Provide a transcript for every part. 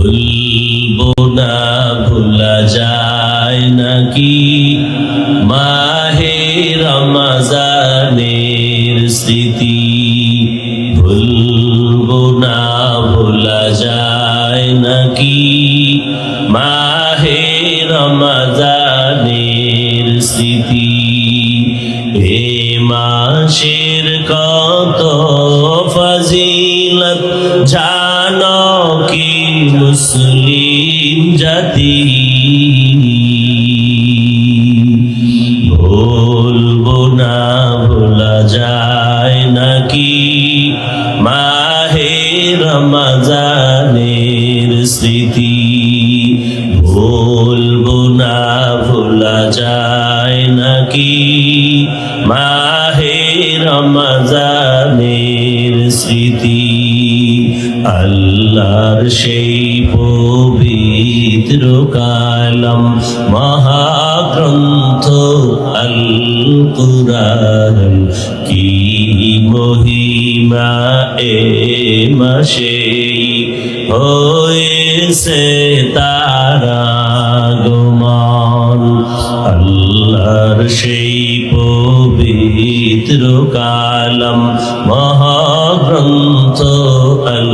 ভুলবো না ভোলা যায় নাকি মাহে রমজানের স্মৃতি। ভুলবো না ভোলা যায় নাকি মাহে রমজানের স্মৃতি। এ মাসের কত ফজিলত জানো কি মুসলিম জাতি। ভুলবো না ভোলা যায় নাকি মাহে রমজানের স্মৃতি। ভুলবো না ভোলা যায় নাকি মাহে রমজানের স্মৃতি। আল্লাহর সেই পবিত্র কালাম মহাগ্রন্থ আল কুরআন কি মহিমা এ মাসে হয়েছে তারা আগমন। আল্লাহর সেই পবিত্র কালাম মহাগ্রন্থ আল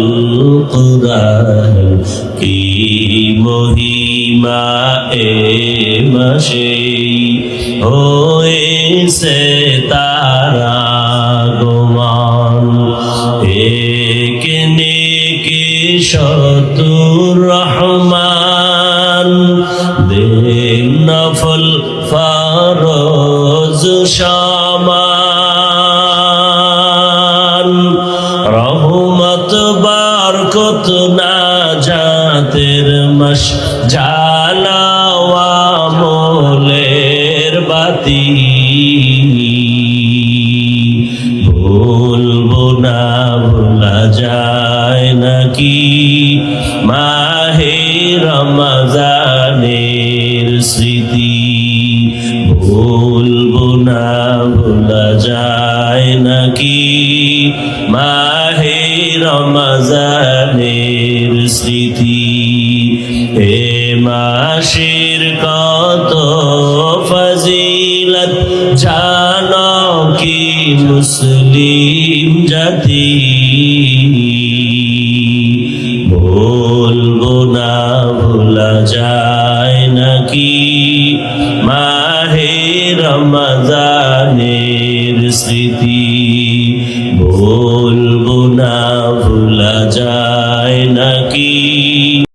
কুরআন কি মহিমা এ মাসে হয়েছে তারা আগমন। এক নেকি শতুর রহমান দেন নফল ফরজ সমান। রহমত বরকত নাজাতের মাস জ্বালাওয়া মোলের বাতি। ভুলবো না ভোলা যায় নাকি মাহে রমজানের স্মৃতি। ভুলবো না ভোলা যায় নাকি মাহে রমজানের স্মৃতি। এ মাসের কত ফজিলত জানো কি মুসলিম জাতি। ভুলবো না ভোলা যায় নাকি মাহে রমজানের স্মৃতি।